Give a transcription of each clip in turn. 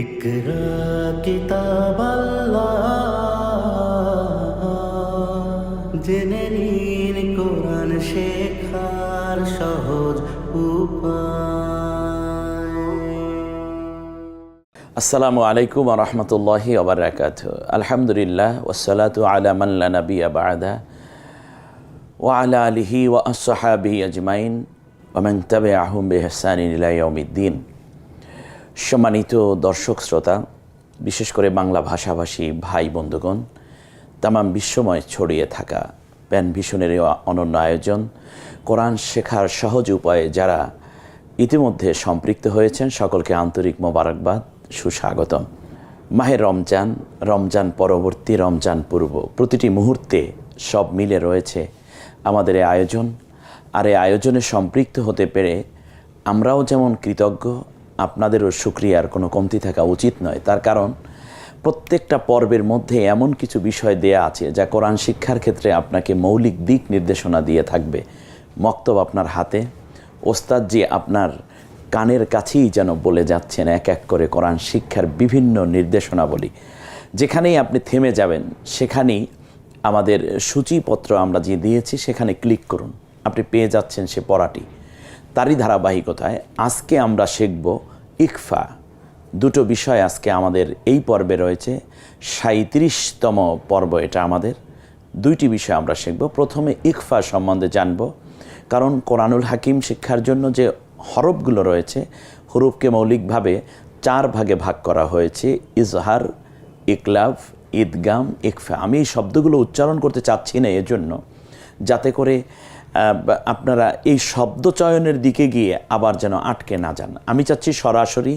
ইকরা কিতাব আল্লাহ, জেনে নিন কোরআন শেখার সহজ উপায়। আসসালামু আলাইকুম ওয়া রাহমাতুল্লাহি ওয়া বারাকাতুহু। আলহামদুলিল্লাহ ওয়াসসালাতু আলা মান লা নাবিয়্যা বা'দা ওয়া আলা আলিহি ওয়া আসহাবিহি আজমাইন ওয়া মান তাবি'আহুম বিইহসানিন ইলা ইয়াউমিদ্দিন। সম্মানিত দর্শক শ্রোতা, বিশেষ করে বাংলা ভাষাভাষী ভাই বন্ধুগণ, তামাম বিশ্বময় ছড়িয়ে থাকা প্যান ভিশনের এই অনন্য আয়োজন কোরআন শেখার সহজ উপায়ে যারা ইতিমধ্যে সম্পৃক্ত হয়েছেন সকলকে আন্তরিক মোবারকবাদ, সুস্বাগতম। মাহে রমজান, রমজান পরবর্তী, রমজান পূর্ব, প্রতিটি মুহূর্তে সব মিলে রয়েছে আমাদের এই আয়োজন। আর এই আয়োজনে সম্পৃক্ত হতে পেরে আমরাও যেমন কৃতজ্ঞ, আপনাদেরও শুকরিয়ার কোনো কমতি থাকা উচিত নয়। তার কারণ প্রত্যেকটা পর্বের মধ্যে এমন কিছু বিষয় দেয়া আছে যা কোরআন শিক্ষার ক্ষেত্রে আপনাকে মৌলিক দিক নির্দেশনা দিয়ে থাকবে। মক্তব আপনার হাতে, ওস্তাদজি আপনার কানের কাছেই যেন বলে যাচ্ছেন এক এক করে কোরআন শিক্ষার বিভিন্ন নির্দেশনাবলী। যেখানেই আপনি থেমে যাবেন সেখানেই আমাদের সূচিপত্র আমরা যে দিয়েছি সেখানে ক্লিক করুন, আপনি পেয়ে যাচ্ছেন সে পড়াটি। তারই ধারাবাহিকতায় আজকে আমরা শিখব ইকফা। দুটো বিষয় আজকে আমাদের এই পর্বে রয়েছে, 37তম পর্ব এটা আমাদের। দুইটি বিষয় আমরা শিখব। প্রথমে ইকফা সম্বন্ধে জানব, কারণ কোরআনুল হাকিম শিক্ষার জন্য যে হরফগুলো রয়েছে, হরফকে মৌলিকভাবে 4 ভাগে ভাগ করা হয়েছে: ইজহার, ইকলাব, ইদগাম, ইকফা। আমি এই শব্দগুলো উচ্চারণ করতে চাচ্ছি না এজন্য যাতে করে আপনারা এই শব্দ চয়নের দিকে গিয়ে আবার যেন আটকে না যান। আমি চাচ্ছি সরাসরি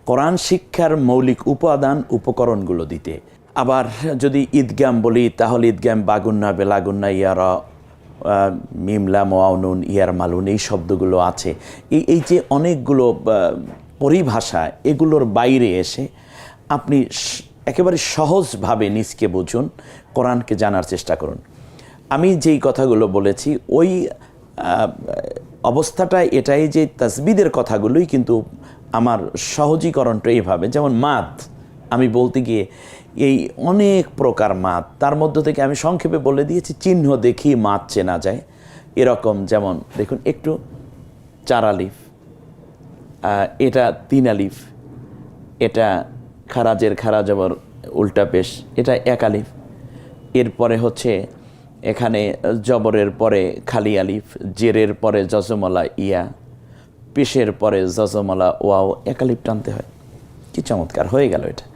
কোরআন শিক্ষার মৌলিক উপাদান উপকরণগুলো দিতে। আবার যদি ঈদগাম বলি তাহলে ঈদগাম বাগুন্না, বেলাগুন্না, ইয়ারা, মিমলা, মোয়াউনুন, ইয়ার মালুন, এই শব্দগুলো আছে। এই যে অনেকগুলো পরিভাষা, এগুলোর বাইরে এসে আপনি একেবারে সহজভাবে নিজকে বুঝুন, কোরআনকে জানার চেষ্টা করুন। আমি যেই কথাগুলো বলেছি ওই অবস্থাটা এটাই যে তাসবিদের কথাগুলোই কিন্তু আমার সহজীকরণটা এইভাবে, যেমন মাদ আমি বলতে গিয়ে এই অনেক প্রকার মাদ, তার মধ্য থেকে আমি সংক্ষেপে বলে দিয়েছি চিহ্ন দেখি মাদ চেনা যায়। এরকম যেমন দেখুন, একটু 4 আলিফ, এটা 3 আলিফ, এটা খারাজের খারা জবর উল্টা পেশ, এটা 1 আলিফ। এরপরে হচ্ছে এখানে জবরের পরে খালি আলিফ, জেরের পরে জজমলা ইয়া, পেশের পরে জজমলা ওয়াও, 1 আলিফ টানতে হয়। কি চমৎকার হয়ে গেল এটা।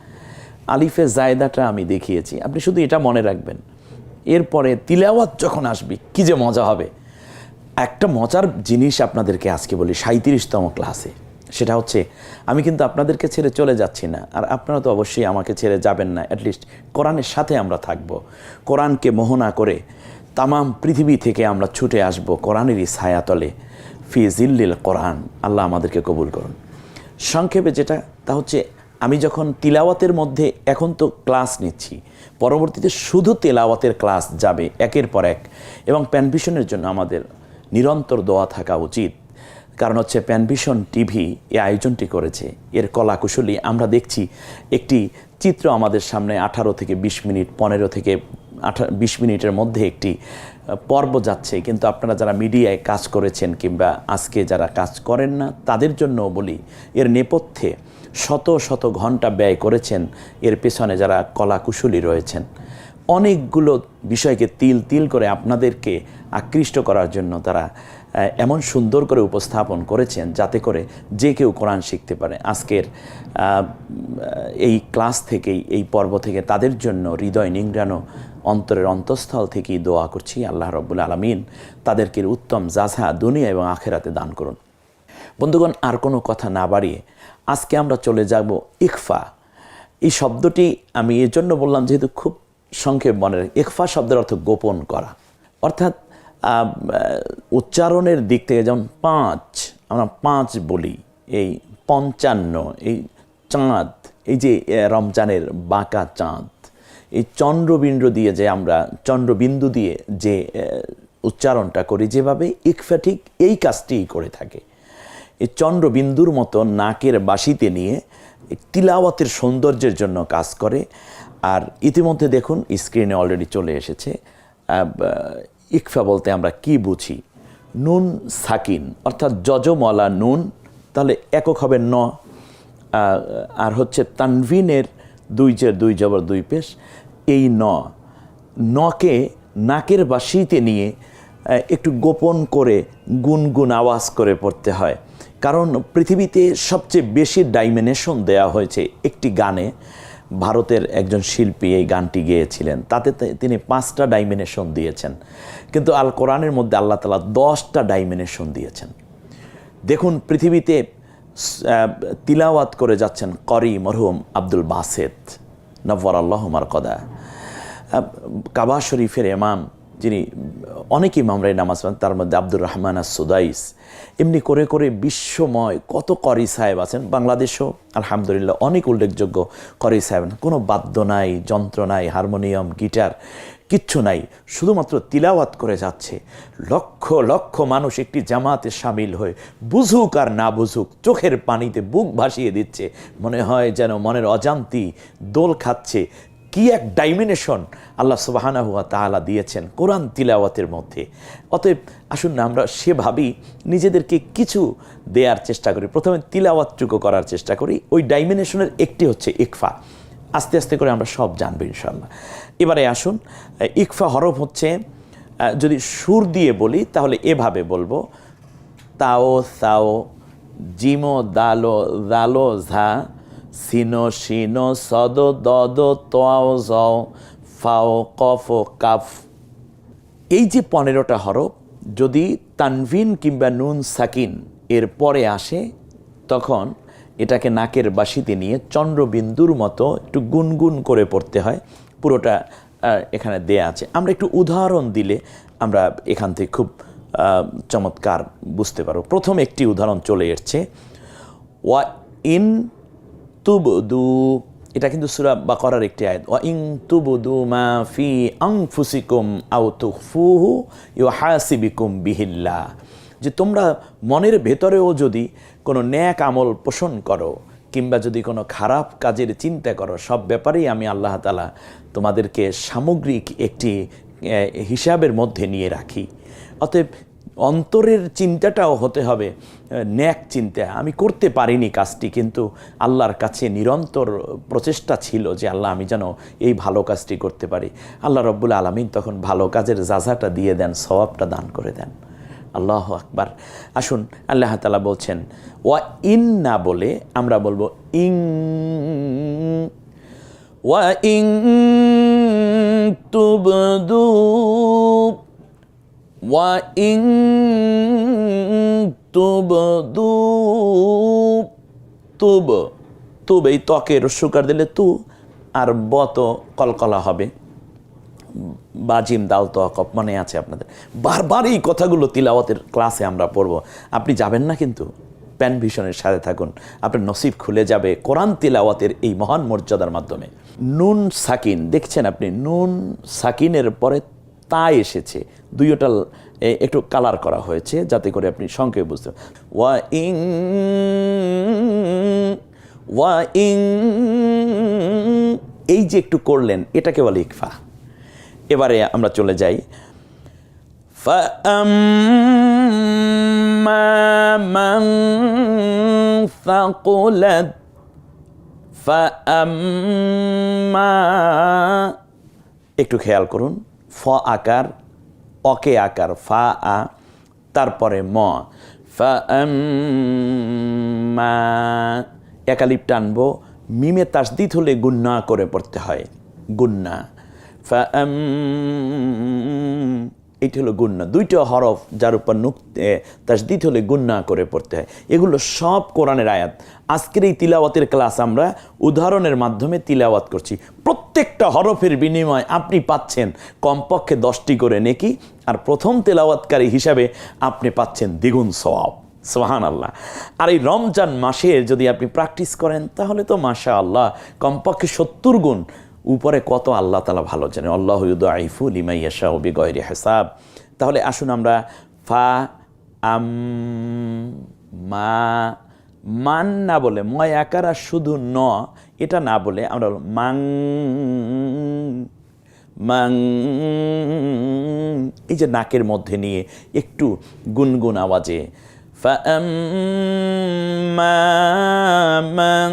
আলিফে জায়দাটা আমি দেখিয়েছি, আপনি শুধু এটা মনে রাখবেন। এরপরে তিলাওয়াত যখন আসবে কি যে মজা হবে। একটা মজার জিনিস আপনাদেরকে আজকে বলি 37তম ক্লাসে, সেটা হচ্ছে আমি কিন্তু আপনাদেরকে ছেড়ে চলে যাচ্ছি না, আর আপনারা তো অবশ্যই আমাকে ছেড়ে যাবেন না। অ্যাটলিস্ট কোরআনের সাথে আমরা থাকব। কোরআনকে মোহনা করে তামাম পৃথিবী থেকে আমরা ছুটে আসব কোরআনেরই ছায়াতলে, ফি জিল্লিল কোরআন। আল্লাহ আমাদেরকে কবুল করুন। সংক্ষেপে যেটা, তা হচ্ছে আমি যখন তিলাওয়াতের মধ্যে এখন তো ক্লাস নিচ্ছি, পরবর্তীতে শুধু তেলাওয়াতের ক্লাস যাবে একের পর এক, এবং প্যানভিশনের জন্য আমাদের নিরন্তর দোয়া থাকা উচিত। কারণ হচ্ছে প্যানভিশন টিভি এই আয়োজনটি করেছে, এর কলাকুশলী আমরা দেখছি। একটি চিত্র আমাদের সামনে 18 থেকে 20 মিনিট, 15 থেকে 20 মিনিটের মধ্যে একটি পর্ব যাচ্ছে। কিন্তু আপনারা যারা মিডিয়ায় কাজ করেছেন কিংবা আজকে যারা কাজ করেন না, তাদের জন্য বলি, এর নেপথ্যে শত শত ঘন্টা ব্যয় করেছেন, এর পেছনে যারা কলাকুশলী রয়েছেন, অনেকগুলো বিষয়কে তিল তিল করে আপনাদেরকে আকৃষ্ট করার জন্য তারা এমন সুন্দর করে উপস্থাপন করেছেন যাতে করে যে কেউ কোরআন শিখতে পারে। আজকের এই ক্লাস থেকেই, এই পর্ব থেকে তাদের জন্য হৃদয় নিংড়ানো, অন্তরের অন্তঃস্থল থেকেই দোয়া করছি আল্লাহ রব্বুল আলামিন তাদেরকে উত্তম জাযা দুনিয়া এবং আখেরাতে দান করুন। বন্ধুগণ, আর কোনো কথা না বাড়িয়ে আজকে আমরা চলে যাব ইকফা। এই শব্দটি আমি এর জন্য বললাম যেহেতু খুব সংক্ষেপ মনে রাখি। ইকফা শব্দের অর্থ গোপন করা, অর্থাৎ উচ্চারণের দিক থেকে যেমন 5 আমরা 5 বলি, এই 55, এই চাঁদ, এই যে রমজানের বাঁকা চাঁদ, এই চন্দ্রবিন্দু দিয়ে যে আমরা চন্দ্রবিন্দু দিয়ে যে উচ্চারণটা করি, যেভাবে ইকফা ঠিক এই কাজটিই করে থাকে। এই চন্দ্রবিন্দুর মতো নাকের বাসিতে নিয়ে তিলাওয়াতের সৌন্দর্যের জন্য কাজ করে। আর ইতিমধ্যে দেখুন স্ক্রিনে অলরেডি চলে এসেছে। ইকফা বলতে আমরা কি বুঝি? নুন সাকিন অর্থাৎ যজমলা নুন, তাহলে একক হবে ন, আর হচ্ছে তানভিনের দুই জের দুই জবর দুই পেশ, এই নকে নাকের বাসিতে নিয়ে একটু গোপন করে গুনগুন আওয়াজ করে পড়তে হয়। কারণ পৃথিবীতে সবচেয়ে বেশি ডাইমেনশন দেয়া হয়েছে একটি গানে। ভারতের একজন শিল্পী এই গানটি গেয়েছিলেন, তাতে তিনি 5টা ডাইমেনশন দিয়েছেন, কিন্তু আল কোরআনের মধ্যে আল্লাহ তাআলা 10টা ডাইমেনশন দিয়েছেন। দেখুন পৃথিবীতে তিলাওয়াত করে যাচ্ছেন করি মরহুম আব্দুল বাসেত নব্বরাল্লাহু মারকাদা, কাবা শরীফের ইমাম, যিনি অনেক ইমামরাই নামাজ পড়েন, তার মধ্যে আব্দুর রহমান আস-সুদাইস। এমনি করে করে বিশ্বময় কত করি সাহেব আছেন। বাংলাদেশেও আলহামদুলিল্লাহ অনেক উল্লেখযোগ্য করি সাহেব, কোনো বাদ্য নাই, যন্ত্র নাই, হারমোনিয়াম, গিটার কিচ্ছু নাই, শুধুমাত্র তিলাওয়াত করে যাচ্ছে। লক্ষ লক্ষ মানুষ একটি জামাতে সামিল হয়ে বুঝুক আর না বুঝুক চোখের পানিতে বুক ভাসিয়ে দিচ্ছে, মনে হয় যেন মনের অজান্তি দোল খাচ্ছে। কি এক ডাইমেনশন আল্লাহ সুবহানাহু ওয়া তাআলা দিয়েছেন কোরআন তিলাওয়াতের মধ্যে। অতএব আসুন না আমরা সেভাবেই নিজেদেরকে কিছু দেওয়ার চেষ্টা করি, প্রথমে তিলাওয়াতটুকু করার চেষ্টা করি। ওই ডাইমেনশনের একটি হচ্ছে ইকফা। আস্তে আস্তে করে আমরা সব জানবো ইনশাআল্লাহ। এবারে আসুন, ইকফা হরফ হচ্ছে, যদি সুর দিয়ে বলি তাহলে এভাবে বলবো, তাও সাও, জিমো দালো দালো ঝা, সিনো শিনো সদ দদ তোয়াও জও, ফাও কফ ও কাফ। এই যে 15টা হরফ যদি তানভিন কিংবা নুন সাকিন এর পরে আসে, তখন এটাকে নাকের বাসিতে নিয়ে চন্দ্রবিন্দুর মতো একটু গুনগুন করে পড়তে হয়। পুরোটা এখানে দেয়া আছে। আমরা একটু উদাহরণ দিলে আমরা এখান থেকে খুব চমৎকার বুঝতে পারবো। প্রথম একটি উদাহরণ চলে এসছে, ওয়া ইন তুবদু, এটা কিন্তু সূরা বাকারার একটি আয়াত। ওয়া ইন তুবদু মা ফি আনফুসিকুম আও তুখফুহু ইউহাসিবিকুম বিহিল্লাহ, যে তোমরা মনের ভেতরেও যদি কোনো ন্যাক আমল পোষণ করো কিংবা যদি কোনো খারাপ কাজের চিন্তা করো, সব ব্যাপারেই আমি আল্লাহ তাআলা তোমাদেরকে সামগ্রিক একটি হিসাবের মধ্যে নিয়ে রাখি। অতএব অন্তরের চিন্তাটাও হতে হবে ন্যাক চিন্তা। আমি করতে পারিনি কাজটি, কিন্তু আল্লাহর কাছে নিরন্তর প্রচেষ্টা ছিল যে আল্লাহ আমি যেন এই ভালো কাজটি করতে পারি। আল্লাহ রব্বুল আলামিন তখন ভালো কাজের জাযাটা দিয়ে দেন, সওয়াবটা দান করে দেন। আল্লাহু আকবার। আসুন, আল্লাহ তাআলা বলছেন ওয়া ইন না বলে আমরা বলবো ইং, ওয়া ইং তুবদু, ওয়া ইং তুবদু, তুব, তুব এই ত্বকের সুকার দিলে তু, আর বত কলকলা হবে, বাজিম দাল তো কপ, মনে আছে আপনাদের? বারবার এই কথাগুলো তিলাওয়াতের ক্লাসে আমরা পড়ব। আপনি যাবেন না কিন্তু, প্যান ভিশনের সাথে থাকুন, আপনার নসিব খুলে যাবে কোরআন তিলাওয়াতের এই মহান মর্যাদার মাধ্যমে। নুন সাকিন দেখছেন আপনি, নুন সাকিনের পরে তা এসেছে, দুইটা একটু কালার করা হয়েছে যাতে করে আপনি সংক্ষেপে বুঝতে। ওয়া ইং, ওয়া ইং, এই যে একটু করলেন এটাকে বলে ইকফা। এবারে আমরা চলে যাই, ফাআম্মা মান সাকুলাত, ফাআম্মা, একটু খেয়াল করুন, ফ আকার, অকে আকার, ফা আ, তারপরে ম, ফাআম্মা, একালিপ টানবো, মিমে তাসদিদ হলে গুন্না করে পড়তে হয়, গুন্না। এইটি হলো গুন্না, দুইটা হরফ যার উপর তাসদিদ হলে গুন্না করে পড়তে হয়। এগুলো সব কোরআনের আয়াত। আজকের এই তিলাওয়াতের ক্লাস আমরা উদাহরণের মাধ্যমে তিলাওয়াত করছি। প্রত্যেকটা হরফের বিনিময়ে আপনি পাচ্ছেন কমপক্ষে 10টি করে নেকি, আর প্রথম তেলাওয়াতকারী হিসাবে আপনি পাচ্ছেন দ্বিগুণ সওয়াব। সুবহানাল্লাহ। আর এই রমজান মাসে যদি আপনি প্র্যাকটিস করেন তাহলে তো মাশাআল্লাহ কমপক্ষে 70 গুণ উপরে, কত আল্লাহ তাআলা ভালো জানেন। আল্লাহু ইউদাইফু লিমান ইয়াশাউ বিগাইরি হিসাব। তাহলে আসুন আমরা ফা আম মা মান না বলে, ময় আকারা শুধু ন এটা না বলে আমরা বলব মাং মাং, এই যে নাকের মধ্যে নিয়ে একটু গুনগুন আওয়াজে فأما من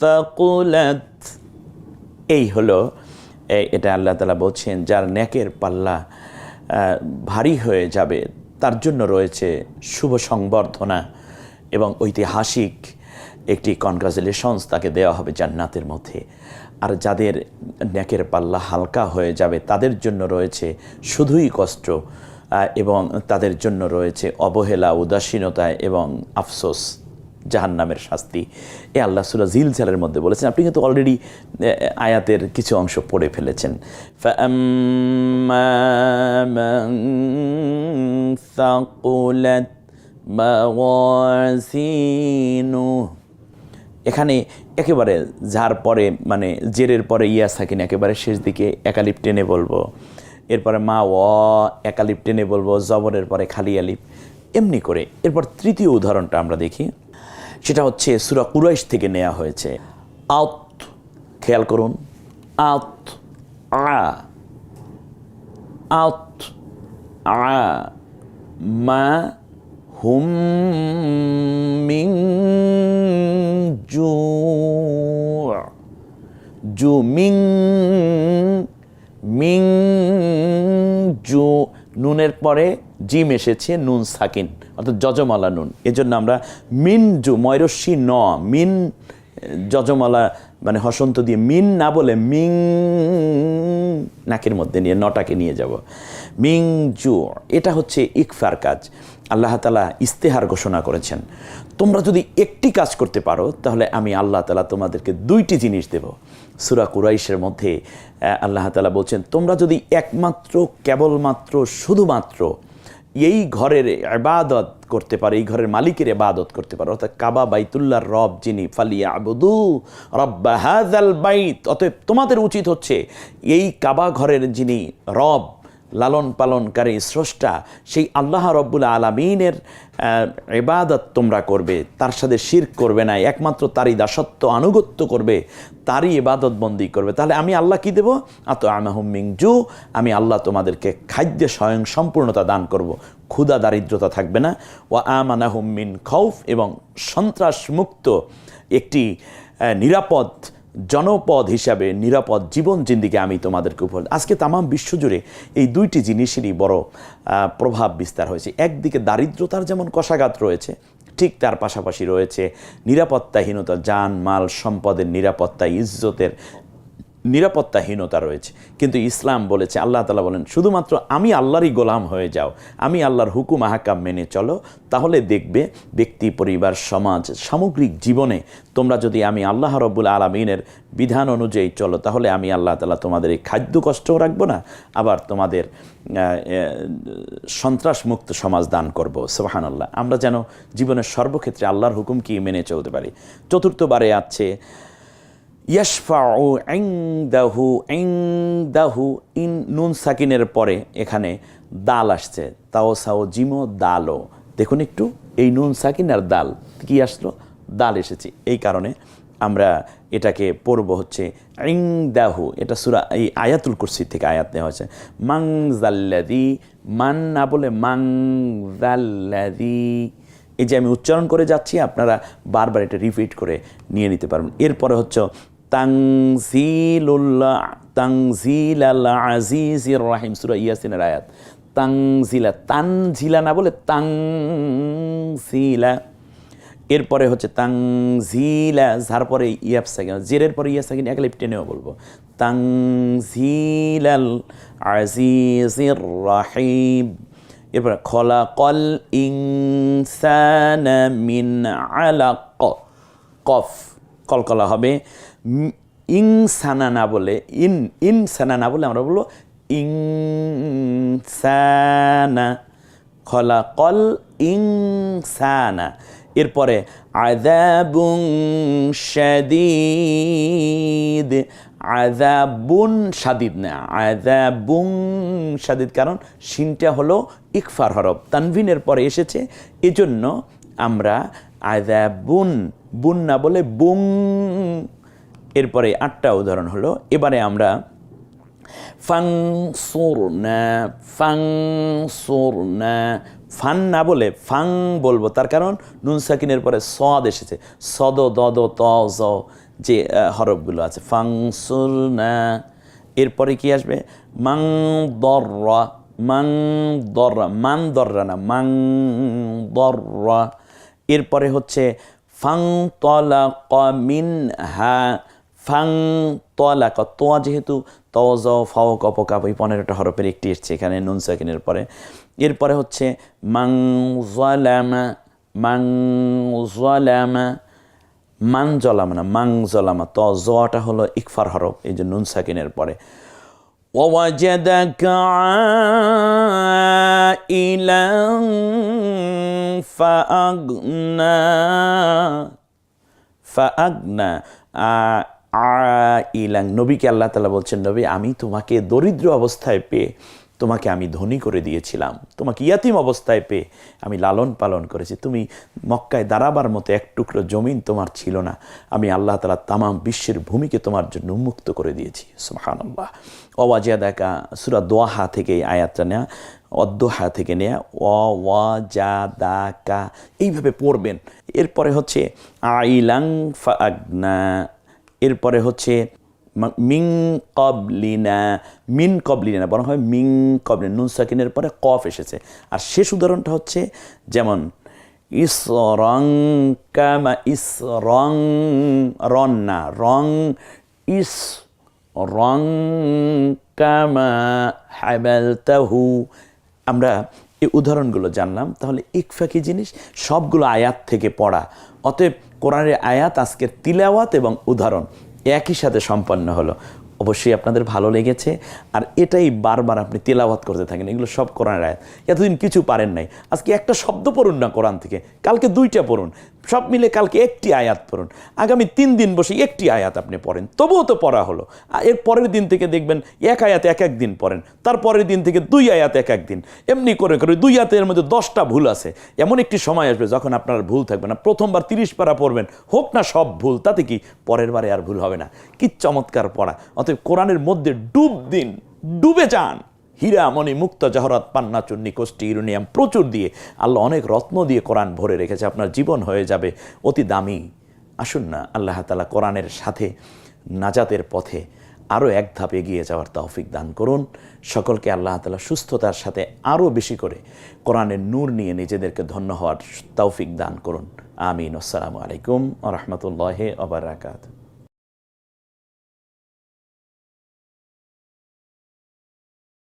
ثقلت, এই হলো এটা আল্লাহ তাআলা বলছেন যার নেকের পাল্লা ভারী হয়ে যাবে তার জন্য রয়েছে শুভ সংবর্ধনা এবং ঐতিহাসিক একটি কনগ্রাচুলেশনস তাকে দেওয়া হবে জান্নাতের মধ্যে। আর যাদের নেকের পাল্লা হালকা হয়ে যাবে তাদের জন্য রয়েছে শুধুই কষ্ট এবং তাদের জন্য রয়েছে অবহেলা, উদাসীনতা এবং আফসোস, জাহান্নামের শাস্তি। এ আল্লাহ সূরা জিলজালের মধ্যে বলেছেন। আপনি কিন্তু অলরেডি আয়াতের কিছু অংশ পড়ে ফেলেছেন। ফাআম্মা মান সাকুলাত মাওয়াজিনুহু, এখানে একেবারে যার পরে মানে জেরের পরে ইয়া সাকিন একেবারে শেষ দিকে একালিপ টেনে বলবো, এরপরে মা একালিপ টেনে বলবো, জবরের পরে খালি আলিফ, এমনি করে। এরপর তৃতীয় উদাহরণটা আমরা দেখি, সেটা হচ্ছে সূরা কুরাইশ থেকে নেওয়া হয়েছে। আত, খেয়াল করুন, আত আত মা হুম মিং জু মিং মিং জু, নুনের পরে জিম এসেছে, নুন সাকিন অর্থাৎ যজমালা নুন, এজন্য আমরা মিন জু ময়রস্যি ন মিন যজমালা মানে হসন্ত দিয়ে মিন না বলে মিং নাকের মধ্যে নিয়ে নটাকে নিয়ে যাব, মিং জু। এটা হচ্ছে ইকফার কাজ। আল্লাহ তাআলা ইস্তেহার ঘোষণা করেছেন, তোমরা যদি একটি কাজ করতে পারো তাহলে আমি আল্লাহ তাআলা তোমাদেরকে দুইটি জিনিস দেব। সূরা কুরাইশের মধ্যে আল্লাহ তাআলা বলছেন, তোমরা যদি একমাত্র কেবলমাত্র শুধুমাত্র এই ঘরের ইবাদত করতে পারো, এই ঘরের মালিকের ইবাদত করতে পারো, অর্থাৎ কাবা বাইতুল্লাহর রব যিনি, ফালিয়াবুদু রাব্বা হাযাল বাইত, অতএব তোমাদের উচিত হচ্ছে এই কাবা ঘরের যিনি রব, লালন পালনকারী স্রষ্টা, সেই আল্লাহ রব্বুল আলামিনের ইবাদত তোমরা করবে, তার সাথে শিরক করবে না, একমাত্র তারই দাসত্ব আনুগত্য করবে, তারই ইবাদত বন্দি করবে। তাহলে আমি আল্লাহ কি দেব? আতআমাহুম মিন জু, আমি আল্লাহ তোমাদেরকে খাদ্যে স্বয়ং সম্পূর্ণতা দান করব, ক্ষুধা দারিদ্রতা থাকবে না। ওয়া আমানাহুম মিন খাউফ, এবং সন্ত্রাস মুক্ত একটি নিরাপদ জনপদ হিসাবে নিরাপদ জীবন জিন্দিকে আমি তোমাদেরকে উপহার। আজকে তামাম বিশ্বজুড়ে এই দুইটি জিনিসেরই বড় প্রভাব বিস্তার হয়েছে। একদিকে দারিদ্রতার যেমন কষাঘাত রয়েছে, ঠিক তার পাশাপাশি রয়েছে নিরাপত্তাহীনতা, জান মাল সম্পদের নিরাপত্তা, ইজ্জতের নিরাপত্তাহীনতা রয়েছে। কিন্তু ইসলাম বলেছে, আল্লাহ তাআলা বলেন, শুধুমাত্র আমি আল্লাহরই গোলাম হয়ে যাও, আমি আল্লাহর হুকুম আহকাম মেনে চলো, তাহলে দেখবে ব্যক্তি, পরিবার, সমাজ, সামগ্রিক জীবনে তোমরা যদি আমি আল্লাহ রব্বুল আলামিনের বিধান অনুযায়ী চলো, তাহলে আমি আল্লাহ তাআলা তোমাদের এই খাদ্য কষ্টও রাখবো না, আবার তোমাদের সন্ত্রাসমুক্ত সমাজ দান করব। সুবহানাল্লাহ। আমরা যেন জীবনের সর্বক্ষেত্রে আল্লাহর হুকুম কি মেনে চলতে পারি। চতুর্থবারে আছে ইয়াশফাউ ইনদাহু, ইনদাহু ইন নুন সাকিনের পরে এখানে দাল আসছে, তাও সাও জিমো দালও। দেখুন একটু, এই নুন সাকিন আর দাল কি আসলো? দাল এসেছে। এই কারণে আমরা এটাকে পড়ব হচ্ছে ইনদাহু। এটা সূরা এই আয়াতুল কুরসি থেকে আয়াত নেওয়া হয়েছে। মান যাল্লাযী, মান না বলে মান যাল্লাযী, এই যে আমি উচ্চারণ করে যাচ্ছি, আপনারা বারবার এটা রিপিট করে নিয়ে নিতে পারবেন। এরপরে হচ্ছে তানজিলুল্লাহ, তানজিলাল আজিজির রাহিম, সূরা ইয়াসিনের আয়াত। তানজিলা, তানজিলা না বলে তানজিলা। এরপরে হচ্ছে তানজিলা, যার পরে ইয়াব সাকিন, জেরের পরে ইয়া সাকিন একালিপ টেনেও বলবো। তানজিলাল আজিজির রাহিম। এরপরে খলাকল ইনসানা মিন আলাক, কফ কলকলা হবে। ইনসানা না বলে ইনসানা না বলে আমরা বলবো ইনসানা, খলাকল ইনসানা। এরপরে আযাবুন শাদীদ, আযাবুন শাদীদ না, আযাবুন শাদীদ, কারণ শিনটা হলো ইকফার হরফ, তানভিনের পরে এসেছে, এজন্য আমরা আযাবুন, বুন না বলে বুং। এরপরে 8টা উদাহরণ হলো। এবারে আমরা ফাংসুরনা, ফাংসুরনা, ফান না বলে ফাং বলবো, তার কারণ নুন সাকিনের পরে সদ এসেছে, সদ দদ ত জ যে হরফগুলো আছে, ফাংসুরনা। এরপরে কি আসবে? মাং দররা, মাং দররা, মান দররা না, মাং দররা। এরপরে হচ্ছে ফাং তলাক মিনহা, ফাং তলাক, তোয়া যেহেতু তজ ফাও কপ কাপ এই 15টা হরফের একটি এসছে এখানে নুন সাকিনের পরে। এরপরে হচ্ছে মাং জালামা, মাং জালামা, মান জলামা না, মাং জলামা, ত জটা হলো ইকফার হরফ, এই যে নুন সাকিনের পরে। ওয়াজাদাকা আইলান ফাআগনা, ফাআগনা, আইলাং, নবীকে আল্লাহ তাআলা বলছেন, নবী আমি তোমাকে দরিদ্র অবস্থায় পেয়ে তোমাকে আমি ধনী করে দিয়েছিলাম, তোমাকে ইয়াতিম অবস্থায় পেয়ে আমি লালন পালন করেছি, তুমি মক্কায় দাঁড়াবার মতো এক টুকরো জমিন তোমার ছিল না, আমি আল্লাহ তাআলা তামাম বিশ্বের ভূমিকে তোমার জন্য উন্মুক্ত করে দিয়েছি। সুবহানাল্লাহ। ওয়াজাদাকা, সূরা দোহা থেকে এই আয়াতটা নেয়া, অদ্দোহা থেকে নেয়া, ওয়াজাদাকা এইভাবে পড়বেন। এরপরে হচ্ছে আইলাং ফাআগনা, এরপরে হচ্ছে মিং কবলিনা, মিন কবলিনা বরং হয় মিং কবলিনা, নুন সাকিনের পরে কফ এসেছে। আর শেষ উদাহরণটা হচ্ছে যেমন ইসরং কামা, ইসরং, রন না, রং, ইস রং কামা হাবালতাহু। আমরা এই উদাহরণগুলো জানলাম। তাহলে ইকফা কি জিনিস? সবগুলো আয়াত থেকে পড়া। অতএব কোরআনের আয়াত আজকের তিলাওয়াত এবং উদাহরণ একই সাথে সম্পন্ন হলো। অবশ্যই আপনাদের ভালো লেগেছে, আর এটাই বারবার আপনি তেলাওয়াত করতে থাকেন। এগুলো সব কোরআনের আয়াত। এতদিন কিছু পারেন নাই, আজকে একটা শব্দ পড়ুন না কোরআন থেকে, কালকে 2টা পড়ুন, সব মিলে কালকে একটি আয়াত পড়ুন, আগামী 3 দিন বসে একটি আয়াত আপনি পড়েন, তবুও তো পড়া হলো। এর পরের দিন থেকে দেখবেন 1 আয়াত এক এক দিন পড়েন, তারপরের দিন থেকে 2 আয়াত এক এক দিন, এমনি করে করে 2 আয়াতের মধ্যে 10টা ভুল আছে। এমন একটি সময় আসবে যখন আপনার ভুল থাকবে না। প্রথমবার 30 পারা পড়বেন, হোক না সব ভুল, তাতে কি পরের বারে আর ভুল হবে না। কি চমৎকার পড়া! অতএব কোরআনের মধ্যে ডুব দিন, ডুবে যান। হীরা মণি মুক্তা জহরাত পান্না চুন্নি কোষ্টি ইউরেনিয়াম প্রচুর দিয়ে আল্লাহ অনেক রত্ন দিয়ে কোরআন ভরে রেখেছে। আপনার জীবন হয়ে যাবে অতি দামি। আসুন না আল্লাহ তাআলা কোরআনের সাথে নাজাতের পথে আরও এক ধাপ এগিয়ে যাওয়ার তৌফিক দান করুন। সকলকে আল্লাহ তাআলা সুস্থতার সাথে আরও বেশি করে কোরআনের নূর নিয়ে নিজেদেরকে ধন্য হওয়ার তৌফিক দান করুন। আমিন। আসসালামু আলাইকুম ওয়া রাহমাতুল্লাহি ওয়া বারাকাতুহু।